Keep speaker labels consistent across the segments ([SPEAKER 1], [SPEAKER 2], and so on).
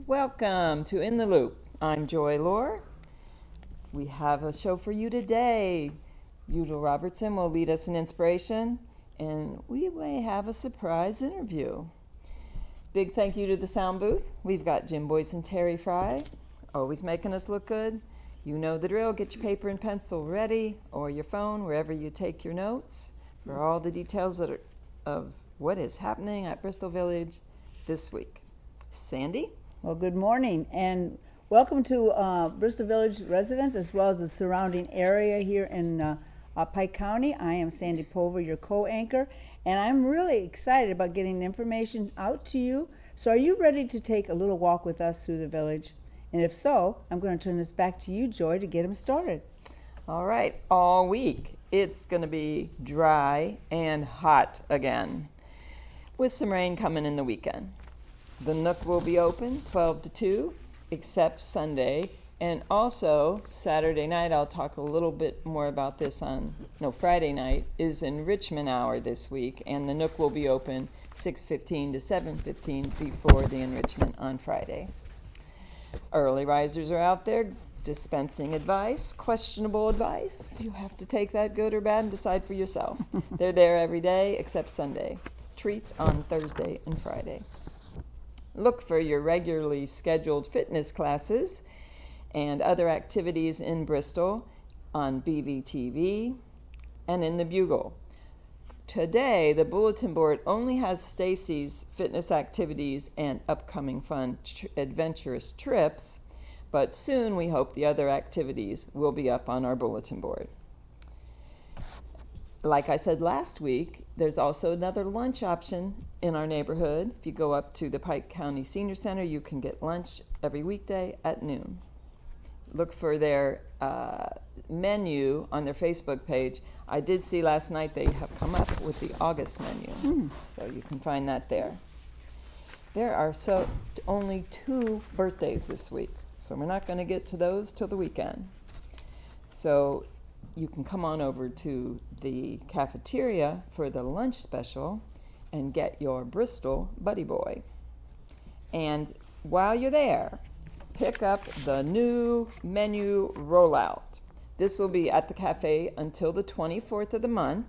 [SPEAKER 1] Welcome to In the Loop. I'm Joy Loher. We have a show for you today. Euggle Roberson will lead us in inspiration, and we may have a surprise interview. Big thank you to the sound booth. We've got Jim Boyce and Terry Frey, always making us look good. You know the drill. Get your paper and pencil ready, or your phone, wherever you take your notes, for all the details of what is happening at Bristol Village this week. Sandy?
[SPEAKER 2] Well, good morning and welcome to Bristol Village residents as well as the surrounding area here in Pike County. I am Sandy Pulver, your co-anchor, and I'm really excited about getting information out to you. So are you ready to take a little walk with us through the village? And if so, I'm going to turn this back to you, Joy, to get them started.
[SPEAKER 1] All right, all week it's going to be dry and hot again, with some rain coming in the weekend. The Nook will be open 12 to 2, except Sunday. And also, Saturday night, I'll talk a little bit more about this Friday night is enrichment hour this week. And the Nook will be open 6:15 to 7:15 before the enrichment on Friday. Early risers are out there dispensing advice, questionable advice. You have to take that good or bad and decide for yourself. They're there every day except Sunday. Treats on Thursday and Friday. Look for your regularly scheduled fitness classes and other activities in Bristol on BVTV and in the Bugle. Today, the bulletin board only has Stacy's fitness activities and upcoming fun adventurous trips, but soon we hope the other activities will be up on our bulletin board. Like I said last week, there's also another lunch option in our neighborhood. If you go up to the Pike County Senior Center, you can get lunch every weekday at noon. Look for their menu on their Facebook page. I did see last night they have come up with the August menu, so you can find that there. There are only 2 birthdays this week, so we're not going to get to those till the weekend. So you can come on over to the cafeteria for the lunch special and get your Bristol Buddy Boy. And while you're there, pick up the new menu rollout. This will be at the cafe until the 24th of the month.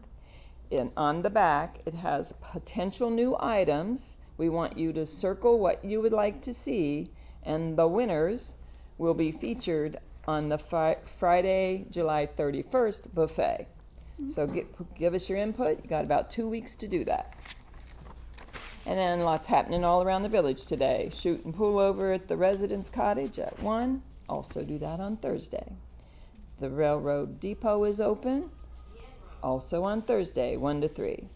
[SPEAKER 1] And on the back, it has potential new items. We want you to circle what you would like to see, and the winners will be featured on the Friday, July 31st buffet. So give us your input. You got about 2 weeks to do that. And then lots happening all around the village today. Shoot and pool over at the residence cottage at 1. Also do that on Thursday. The railroad depot is open. Also on Thursday, 1 to 3.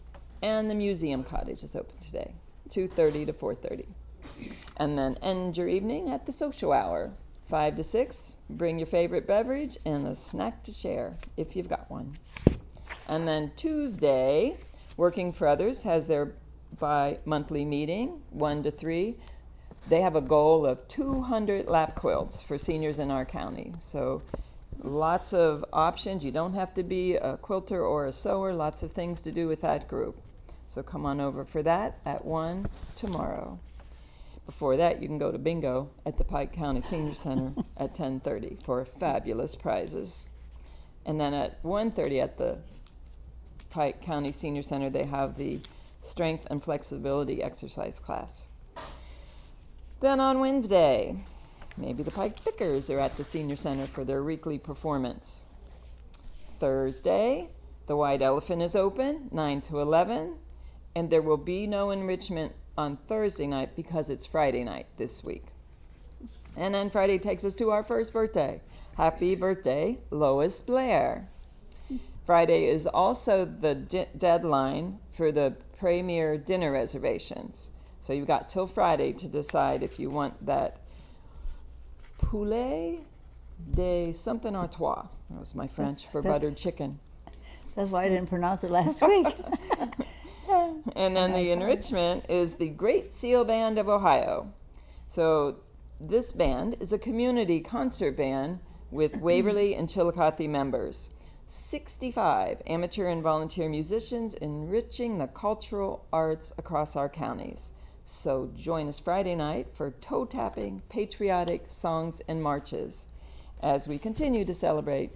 [SPEAKER 1] And the museum cottage is open today, 2:30 to 4:30. And then end your evening at the social hour, 5 to 6. Bring your favorite beverage and a snack to share, if you've got one. And then Tuesday, Working for Others has their bi-monthly meeting, 1 to 3. They have a goal of 200 lap quilts for seniors in our county. So lots of options. You don't have to be a quilter or a sewer. Lots of things to do with that group. So come on over for that at 1 tomorrow. Before that, you can go to bingo at the Pike County Senior Center at 10:30 for fabulous prizes. And then at 1:30 at the Pike County Senior Center, they have the strength and flexibility exercise class. Then on Wednesday, maybe the Pike Pickers are at the Senior Center for their weekly performance. Thursday, the White Elephant is open, 9 to 11, and there will be no enrichment on Thursday night because it's Friday night this week. And then Friday takes us to our first birthday. Happy birthday, Lois Blair. Friday is also the deadline for the premier dinner reservations. So you've got till Friday to decide if you want that poulet de something artois. That was my French for buttered chicken.
[SPEAKER 2] That's why I didn't pronounce it last week.
[SPEAKER 1] And then the enrichment is the Great Seal Band of Ohio. So this band is a community concert band with Waverly and Chillicothe members. 65 amateur and volunteer musicians enriching the cultural arts across our counties. So join us Friday night for toe-tapping, patriotic songs and marches as we continue to celebrate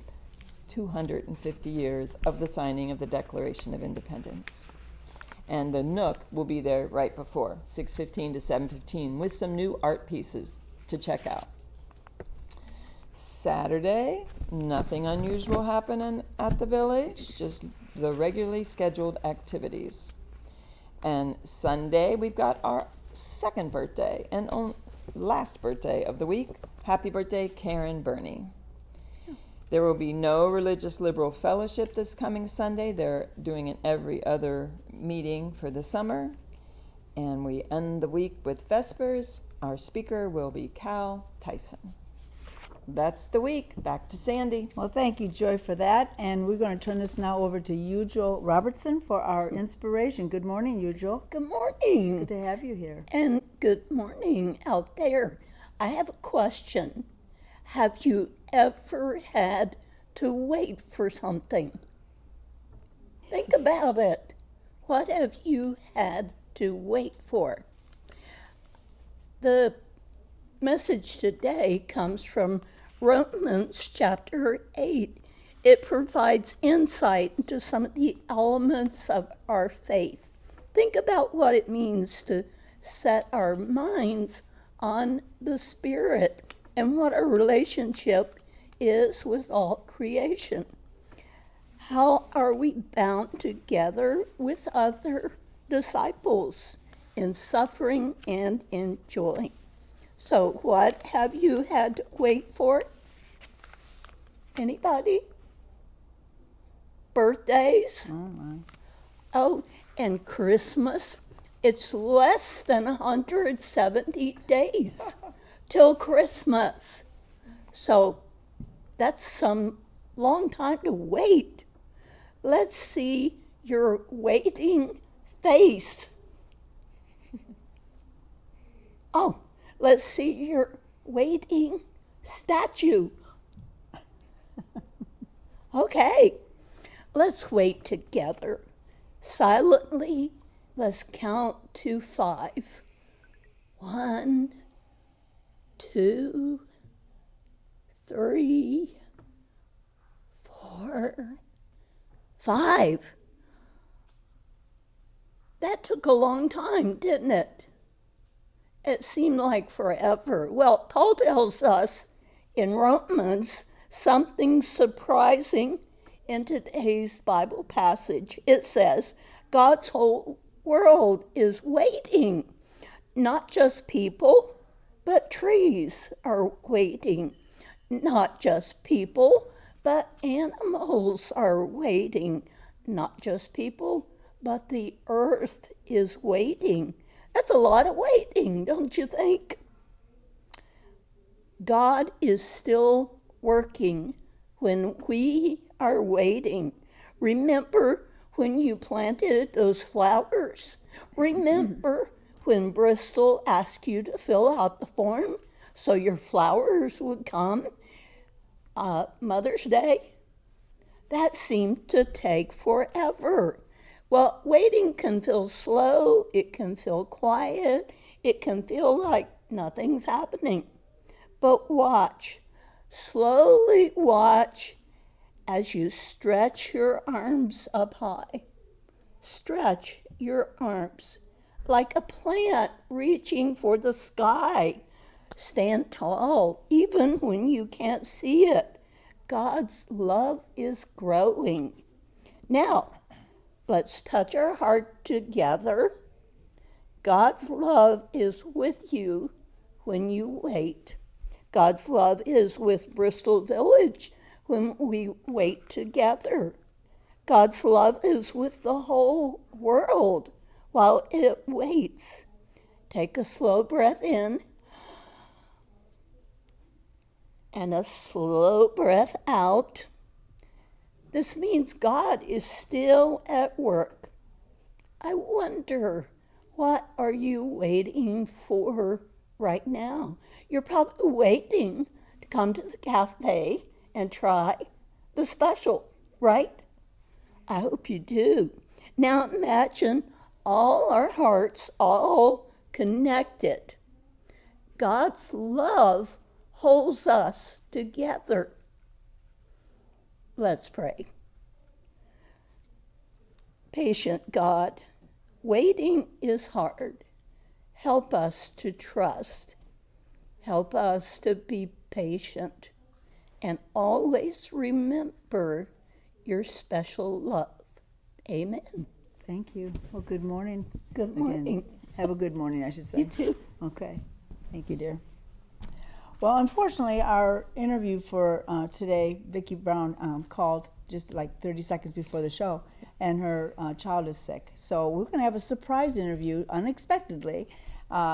[SPEAKER 1] 250 years of the signing of the Declaration of Independence. And the Nook will be there right before, 6:15 to 7:15, with some new art pieces to check out. Saturday, nothing unusual happening at the village, just the regularly scheduled activities. And Sunday, we've got our second birthday and last birthday of the week. Happy birthday, Karen Burney. There will be no religious liberal fellowship this coming Sunday. They're doing it every other meeting for the summer. And we end the week with Vespers. Our speaker will be Cal Tyson. That's the week. Back to Sandy.
[SPEAKER 2] Well, thank you, Joy, for that. And we're going to turn this now over to Euggle Roberson for our inspiration. Good morning, Euggle.
[SPEAKER 3] Good morning.
[SPEAKER 2] Good to have you here.
[SPEAKER 3] And good morning out there. I have a question. Have you ever had to wait for something? Think about it. What have you had to wait for? The message today comes from Romans chapter 8. It provides insight into some of the elements of our faith. Think about what it means to set our minds on the Spirit and what our relationship is with all creation. How are we bound together with other disciples in suffering and in joy? So what have you had to wait for? Anybody? Birthdays?
[SPEAKER 2] Oh, my.
[SPEAKER 3] Oh, and Christmas? It's less than 170 days till Christmas. So that's some long time to wait. Let's see your waiting face. Oh, let's see your waiting statue. Okay, let's wait together. Silently, let's count to 5. 1, 2, 3, 4, 5. That took a long time, didn't it? It seemed like forever. Well, Paul tells us in Romans something surprising in today's Bible passage. It says, God's whole world is waiting. Not just people, but trees are waiting. Not just people, but animals are waiting. Not just people, but the earth is waiting. That's a lot of waiting, don't you think? God is still working when we are waiting. Remember when you planted those flowers? Remember when Bristol asked you to fill out the form so your flowers would come Mother's Day? That seemed to take forever. Well, waiting can feel slow, it can feel quiet, it can feel like nothing's happening. But watch, slowly watch as you stretch your arms up high. Stretch your arms like a plant reaching for the sky. Stand tall even when you can't see it. God's love is growing. Now, let's touch our heart together. God's love is with you when you wait. God's love is with Bristol Village when we wait together. God's love is with the whole world while it waits. Take a slow breath in and a slow breath out. This means God is still at work. I wonder, what are you waiting for right now? You're probably waiting to come to the cafe and try the special, right? I hope you do. Now imagine all our hearts all connected. God's love holds us together. Let's pray. Patient God, waiting is hard. Help us to trust. Help us to be patient and always remember your special love. Amen.
[SPEAKER 2] Thank you. Well, good morning.
[SPEAKER 3] Good morning.
[SPEAKER 2] Have a good morning, I should say.
[SPEAKER 3] You too.
[SPEAKER 2] Okay. Thank you, dear. Well, unfortunately, our interview for today, Vicki Brown called just like 30 seconds before the show, and her child is sick. So we're going to have a surprise interview unexpectedly.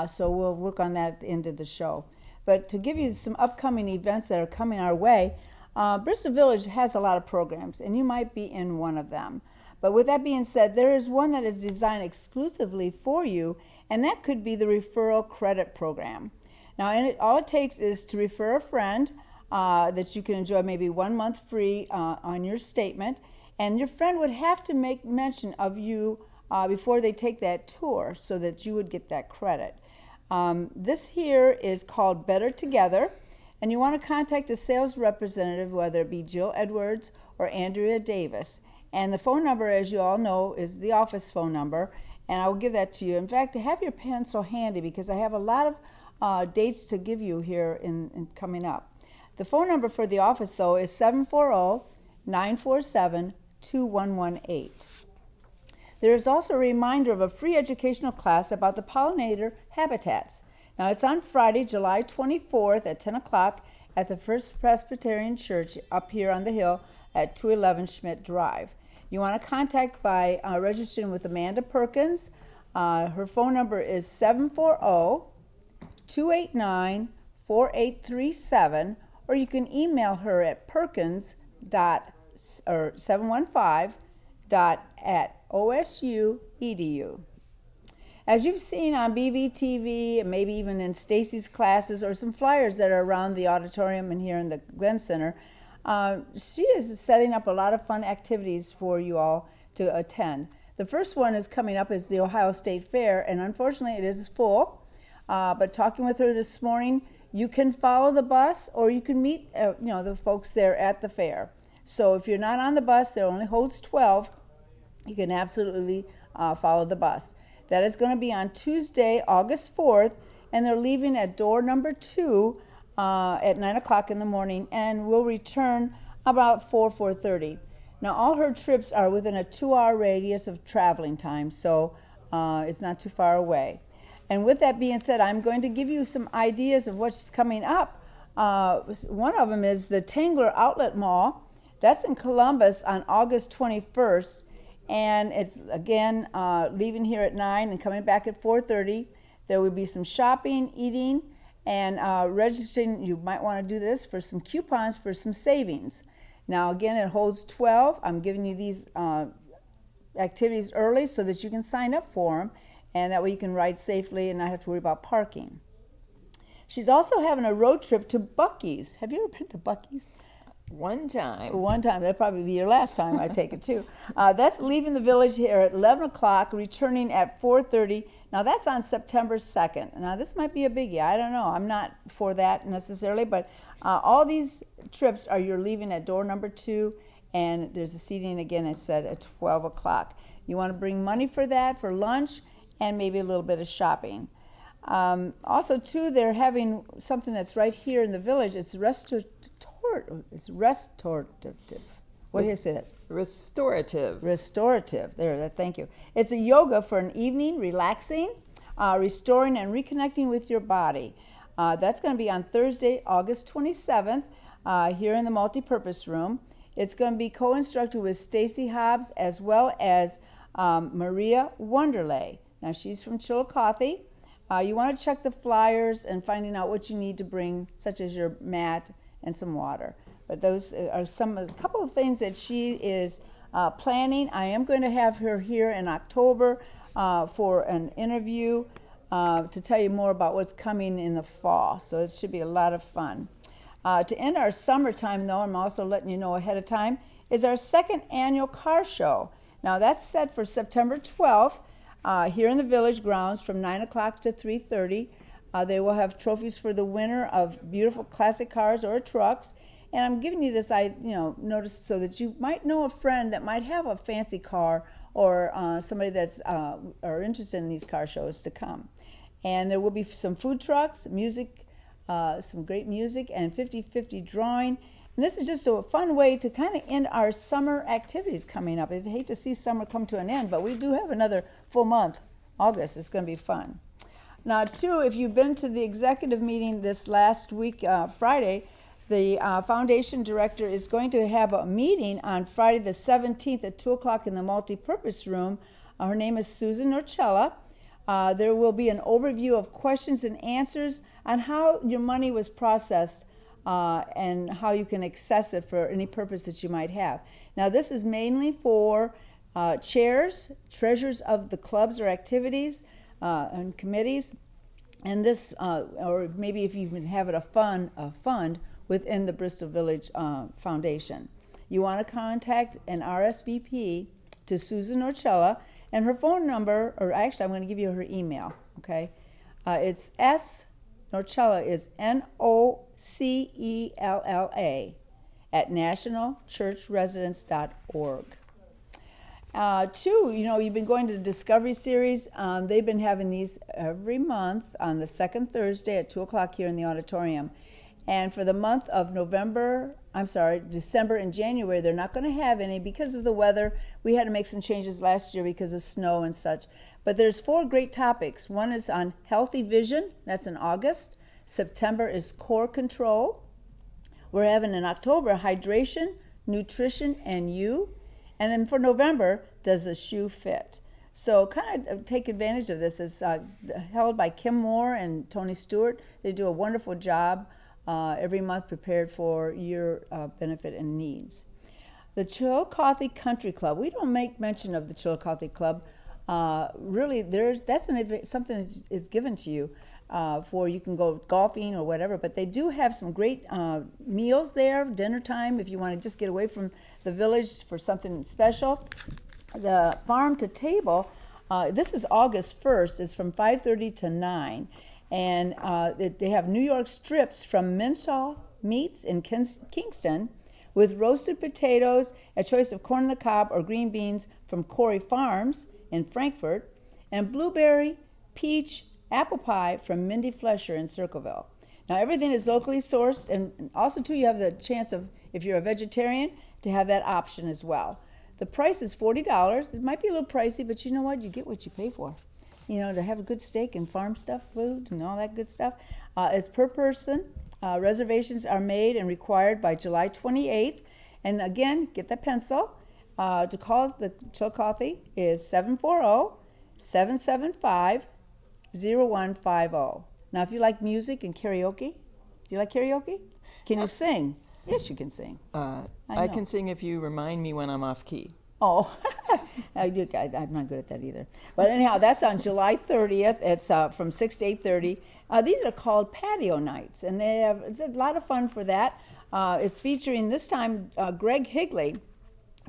[SPEAKER 2] So we'll work on that at the end of the show. But to give you some upcoming events that are coming our way, Bristol Village has a lot of programs, and you might be in one of them. But with that being said, there is one that is designed exclusively for you, and that could be the referral credit program. Now, all it takes is to refer a friend that you can enjoy maybe 1 month free on your statement, and your friend would have to make mention of you before they take that tour so that you would get that credit. This here is called Better Together, and you want to contact a sales representative, whether it be Jill Edwards or Andrea Davis. And the phone number, as you all know, is the office phone number, and I will give that to you. In fact, have your pencil handy because I have a lot of dates to give you here in coming up. The phone number for the office, though, is 740-947-2118. There is also a reminder of a free educational class about the pollinator habitats. Now, it's on Friday, July 24th at 10 o'clock at the First Presbyterian Church up here on the hill at 211 Schmidt Drive. You want to contact by registering with Amanda Perkins. Her phone number is 740-289-4837, or you can email her at perkins.715.osu.edu. As you've seen on BVTV and maybe even in Stacy's classes or some flyers that are around the auditorium and here in the Glenn Center, she is setting up a lot of fun activities for you all to attend. The first one is coming up is the Ohio State Fair, and unfortunately it is full. But talking with her this morning, you can follow the bus or you can meet the folks there at the fair. So if you're not on the bus, that only holds 12, you can absolutely follow the bus. That is going to be on Tuesday, August 4th, and they're leaving at door number 2 at 9 o'clock in the morning, and will return about 4:30. Now, all her trips are within a 2-hour radius of traveling time, so it's not too far away. And with that being said, I'm going to give you some ideas of what's coming up. One of them is the Tangler Outlet Mall. That's in Columbus on August 21st, and it's, again, leaving here at 9 and coming back at 4:30. There will be some shopping, eating, and registering. You might want to do this for some coupons for some savings. Now, again, it holds 12. I'm giving you these activities early so that you can sign up for them, and that way you can ride safely and not have to worry about parking. She's also having a road trip to Buc-ee's. Have you ever been to Buc-ee's?
[SPEAKER 1] One time.
[SPEAKER 2] One time. That'll probably be your last time, I take it too. That's leaving the village here at 11 o'clock, returning at 4:30. Now, that's on September 2nd. Now, this might be a biggie. I don't know. I'm not for that necessarily, but all these trips are you're leaving at door number 2, and there's a seating, again, I said, at 12 o'clock. You want to bring money for that, for lunch, and maybe a little bit of shopping. Also, too, they're having something that's right here in the village. It's restorative. What do you say that?
[SPEAKER 1] Restorative.
[SPEAKER 2] Restorative. There, thank you. It's a yoga for an evening, relaxing, restoring, and reconnecting with your body. That's going to be on Thursday, August 27th, here in the multipurpose room. It's going to be co-instructed with Stacy Hobbs as well as Maria Wonderlay. Now, she's from Chillicothe. You want to check the flyers and finding out what you need to bring, such as your mat and some water. But those are a couple of things that she is planning. I am going to have her here in October for an interview to tell you more about what's coming in the fall. So it should be a lot of fun. To end our summertime, though, I'm also letting you know ahead of time, is our second annual car show. Now, that's set for September 12th. here in the village grounds from 9 o'clock to 3:30. They will have trophies for the winner of beautiful classic cars or trucks. And I'm giving you this, notice so that you might know a friend that might have a fancy car or somebody that's are interested in these car shows to come. And there will be some food trucks, music, some great music, and 50-50 drawing. And this is just a fun way to kind of end our summer activities coming up. I hate to see summer come to an end, but we do have another full month. August is going to be fun. Now, too, if you've been to the executive meeting this last week, Friday, the foundation director is going to have a meeting on Friday the 17th at 2 o'clock in the multipurpose room. Her name is Susan Norcella. There will be an overview of questions and answers on how your money was processed and how you can access it for any purpose that you might have. Now, this is mainly for chairs, treasurers of the clubs or activities and committees, and this, or maybe if you even have it a fund within the Bristol Village Foundation. You want to contact an RSVP to Susan Norcella, and her phone number, or actually I'm going to give you her email, okay? It's Norcella is NOCELLA at nationalchurchresidence.org. Two, you've been going to the Discovery Series. They've been having these every month on the second Thursday at 2 o'clock here in the auditorium. And for the month of December and January, they're not going to have any because of the weather. We had to make some changes last year because of snow and such. But there's 4 great topics. One is on healthy vision. That's in August. September is core control. We're having in October hydration, nutrition, and you. And then for November, does a shoe fit? So kind of take advantage of this. It's held by Kim Moore and Tony Stewart. They do a wonderful job every month prepared for your benefit and needs. The Chillicothe Country Club. We don't make mention of the Chillicothe Club. Really, that's something that is given to you for you can go golfing or whatever. But they do have some great meals there, dinner time, if you want to just get away from the village for something special. The Farm to Table, this is August 1st. It's from 5:30 to 9. And they have New York strips from Minshaw Meats in Kingston with roasted potatoes, a choice of corn on the cob or green beans from Corey Farms in Frankfort, and blueberry, peach, apple pie from Mindy Flesher in Circleville. Now, everything is locally sourced, and also, too, you have the chance of, if you're a vegetarian, to have that option as well. The price is $40. It might be a little pricey, but you know what? You get what you pay for. To have a good steak and farm stuff, food, and all that good stuff. It's per person. Reservations are made and required by July 28th. And again, get that pencil. To call the Chillicothe is 740-775-0150. Now, if you like music and karaoke, do you like karaoke? Can you sing? Yes, you can sing.
[SPEAKER 1] I can sing if you remind me when I'm off key.
[SPEAKER 2] Oh, I'm not good at that either. But anyhow, that's on July 30th. It's from 6 to 8:30. These are called patio nights, and it's a lot of fun for that. It's featuring this time Greg Higley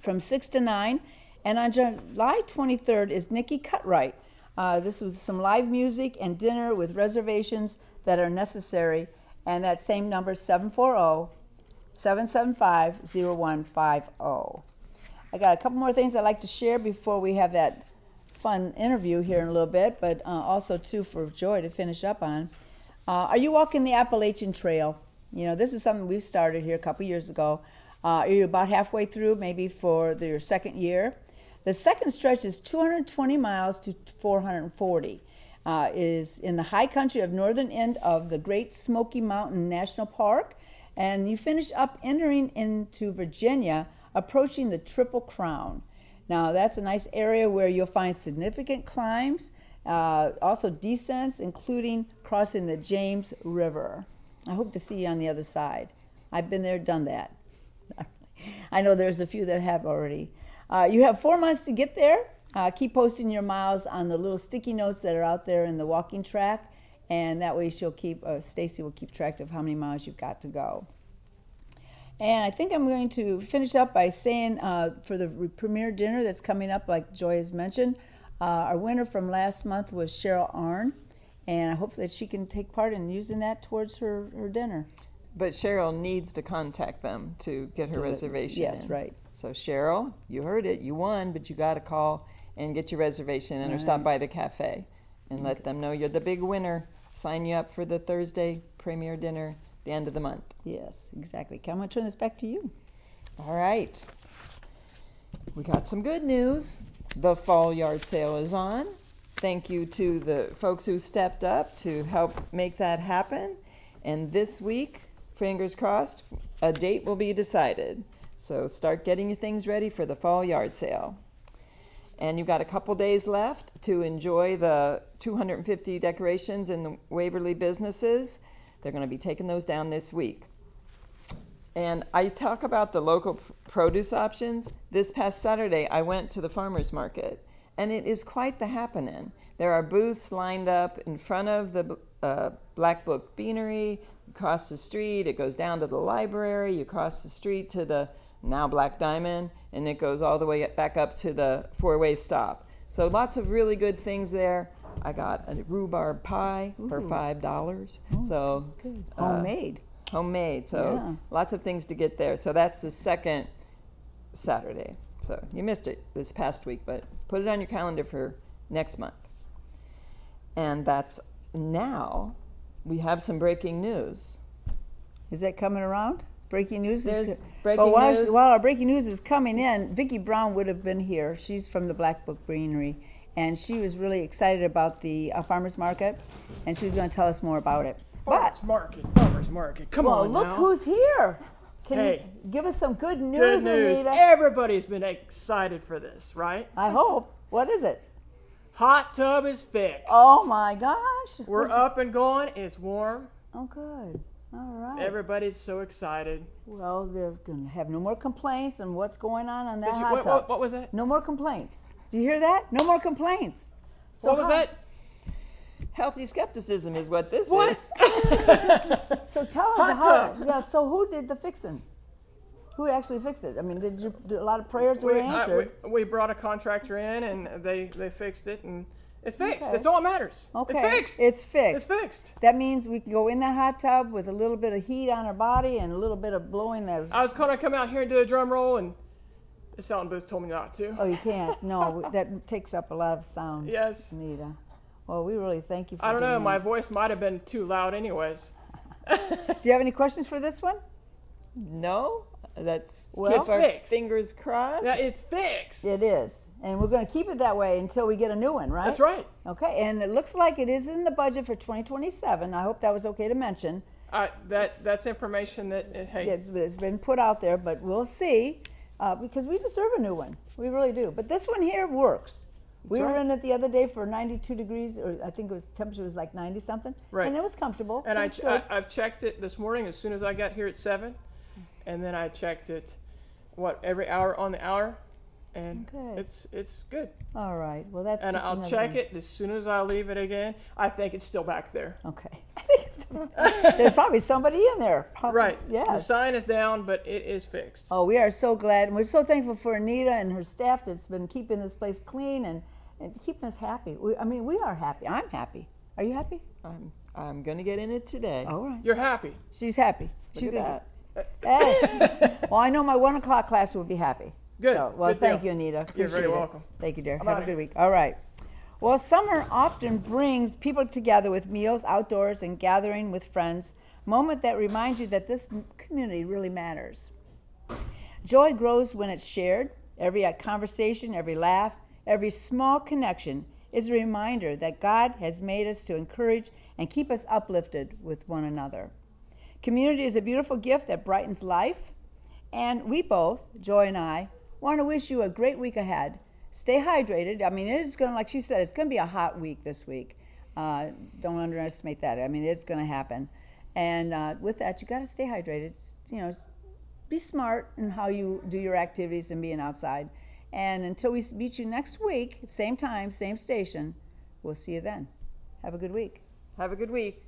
[SPEAKER 2] from 6 to 9. And on July 23rd is Nikki Cutright. This was some live music and dinner with reservations that are necessary. And that same number, 740-775-0150. I got a couple more things I'd like to share before we have that fun interview here in a little bit, but also, too, for Joy to finish up on. Are you walking the Appalachian Trail? This is something we started here a couple years ago. Are you about halfway through, maybe for your second year? The second stretch is 220 miles to 440. Is in the high country of northern end of the Great Smoky Mountain National Park, and you finish up entering into Virginia, approaching the Triple Crown. Now, that's a nice area where you'll find significant climbs, also descents, including crossing the James River. I hope to see you on the other side. I've been there, done that. I know there's a few that have already. You have 4 months to get there. Keep posting your miles on the little sticky notes that are out there in the walking track, and that way Stacy will keep track of how many miles you've got to go. And I think I'm going to finish up by saying for the premiere dinner that's coming up, like Joy has mentioned, Our winner from last month was Cheryl Arn, and I hope that she can take part in using that towards her dinner.
[SPEAKER 1] But Cheryl needs to contact them to get her reservation
[SPEAKER 2] Yes,
[SPEAKER 1] in.
[SPEAKER 2] right.
[SPEAKER 1] So Cheryl, you heard it. You won, but you got to call and get your reservation in or stop by the cafe and let them know you're the big winner. Sign you up for the Thursday premiere dinner, the end of the month.
[SPEAKER 2] Yes, exactly. Okay, I'm going to turn this back to you.
[SPEAKER 1] All right. We got some good news. The fall yard sale is on. Thank you to the folks who stepped up to help make that happen. And this week, fingers crossed, a date will be decided. So start getting your things ready for the fall yard sale. And you've got a couple days left to enjoy the 250 decorations in the Waverly businesses. They're going to be taking those down this week. And I talk about the local produce options. This past Saturday, I went to the farmer's market, and it is quite the happening. There are booths lined up in front of the Black Book Beanery. Across the street, it goes down to the library. You cross the street to the now Black Diamond, and it goes all the way back up to the four-way stop. So lots of really good things there. I got a rhubarb pie for $5. So
[SPEAKER 2] That's good. Homemade.
[SPEAKER 1] Homemade. So lots of things to get there. So that's the second Saturday. So you missed it this past week, but put it on your calendar for next month. And that's now. We have some breaking news.
[SPEAKER 2] Is that coming around? Breaking news
[SPEAKER 1] There's
[SPEAKER 2] is
[SPEAKER 1] breaking
[SPEAKER 2] while,
[SPEAKER 1] news.
[SPEAKER 2] while our breaking news is coming in, Vicki Brown would have been here. She's from the Black Book Beanery, and she was really excited about the farmers market, and she was going to tell us more about it.
[SPEAKER 4] Farmers market. Come
[SPEAKER 2] Well,
[SPEAKER 4] on
[SPEAKER 2] look
[SPEAKER 4] now.
[SPEAKER 2] who's here. Can
[SPEAKER 4] Hey.
[SPEAKER 2] you give us some good news,
[SPEAKER 4] Good news.
[SPEAKER 2] Anita?
[SPEAKER 4] Everybody's been excited for this, right?
[SPEAKER 2] I hope. What is it?
[SPEAKER 4] Hot tub is fixed.
[SPEAKER 2] Oh my gosh.
[SPEAKER 4] We're up and going. It's warm.
[SPEAKER 2] Oh, good. All right.
[SPEAKER 4] Everybody's so excited.
[SPEAKER 2] Well, they're going to have no more complaints on what's going on that
[SPEAKER 4] Did you-
[SPEAKER 2] hot tub.
[SPEAKER 4] what was that?
[SPEAKER 2] No more complaints. Do you hear that? No more complaints. So
[SPEAKER 4] What was that?
[SPEAKER 1] Healthy skepticism is what this
[SPEAKER 4] What?
[SPEAKER 1] is.
[SPEAKER 2] So tell us
[SPEAKER 4] Hot
[SPEAKER 2] how.
[SPEAKER 4] tub.
[SPEAKER 2] Yeah. So who did the fixing? Who actually fixed it? I mean, did a lot of prayers were answered?
[SPEAKER 4] We brought a contractor in and they fixed it and it's fixed.
[SPEAKER 2] Okay.
[SPEAKER 4] That's all that matters.
[SPEAKER 2] Okay.
[SPEAKER 4] It's fixed.
[SPEAKER 2] It's fixed.
[SPEAKER 4] It's fixed.
[SPEAKER 2] That means we can go in that hot tub with a little bit of heat on our body and a little bit of blowing those.
[SPEAKER 4] I was going to come out here and do a drum roll and the sound booth told me not to.
[SPEAKER 2] Oh, you can't. No, that takes up a lot of sound.
[SPEAKER 4] Yes.
[SPEAKER 2] Anita. Well, we really thank you for
[SPEAKER 4] I don't know.
[SPEAKER 2] doing
[SPEAKER 4] My
[SPEAKER 2] that.
[SPEAKER 4] voice might have been too loud anyways.
[SPEAKER 2] Do you have any questions for this one?
[SPEAKER 1] No? That's
[SPEAKER 2] Well,
[SPEAKER 1] keep our
[SPEAKER 4] fixed.
[SPEAKER 1] fingers crossed.
[SPEAKER 4] Yeah, it's fixed.
[SPEAKER 2] It is. And we're going to keep it that way until we get a new one, right?
[SPEAKER 4] That's right.
[SPEAKER 2] Okay, and it looks like it is in the budget for 2027. I hope that was okay to mention.
[SPEAKER 4] That's information that, hey,
[SPEAKER 2] It's been put out there, but we'll see because we deserve a new one. We really do. But this one here works. We were
[SPEAKER 4] right.
[SPEAKER 2] in it the other day for 92 degrees, or I think it was temperature was like 90 something.
[SPEAKER 4] Right.
[SPEAKER 2] And it was comfortable.
[SPEAKER 4] and
[SPEAKER 2] It was good.
[SPEAKER 4] I've checked it this morning as soon as I got here at 7, and then I checked it, every hour on the hour, and
[SPEAKER 2] Okay.
[SPEAKER 4] it's good.
[SPEAKER 2] All right. Well, that's
[SPEAKER 4] And
[SPEAKER 2] just
[SPEAKER 4] I'll
[SPEAKER 2] another
[SPEAKER 4] check
[SPEAKER 2] one.
[SPEAKER 4] it as soon as I leave it again. I think it's still back there.
[SPEAKER 2] Okay. I think there's probably somebody in there. Probably,
[SPEAKER 4] Right. The
[SPEAKER 2] Yes.
[SPEAKER 4] sign is down, but it is fixed.
[SPEAKER 2] Oh, we are so glad, and we're so thankful for Anita and her staff that's been keeping this place clean and keeping us happy. We are happy. I'm happy. Are you happy?
[SPEAKER 1] I'm going to get in it today.
[SPEAKER 2] All right.
[SPEAKER 4] You're happy.
[SPEAKER 2] She's happy.
[SPEAKER 1] Look
[SPEAKER 2] She's
[SPEAKER 1] at
[SPEAKER 2] gonna-
[SPEAKER 1] that.
[SPEAKER 2] Hey. Well, I know my 1 o'clock class will be happy.
[SPEAKER 4] Good.
[SPEAKER 2] So, well,
[SPEAKER 4] Good
[SPEAKER 2] thank
[SPEAKER 4] deal.
[SPEAKER 2] you, Anita.
[SPEAKER 4] You're
[SPEAKER 2] Appreciate
[SPEAKER 4] very
[SPEAKER 2] it.
[SPEAKER 4] welcome.
[SPEAKER 2] Thank you, dear. Have
[SPEAKER 4] Bye-bye.
[SPEAKER 2] a good week. All right. Well, summer often brings people together with meals outdoors and gathering with friends, a moment that reminds you that this community really matters. Joy grows when it's shared. Every conversation, every laugh, every small connection is a reminder that God has made us to encourage and keep us uplifted with one another. Community is a beautiful gift that brightens life, and we both, Joy and I, want to wish you a great week ahead. Stay hydrated. I mean, it is going to, like she said, it's going to be a hot week this week. Don't underestimate that. I mean, it's going to happen. And with that, you got to stay hydrated. Be smart in how you do your activities and being outside. And until we meet you next week, same time, same station, we'll see you then. Have a good week.
[SPEAKER 1] Have a good week.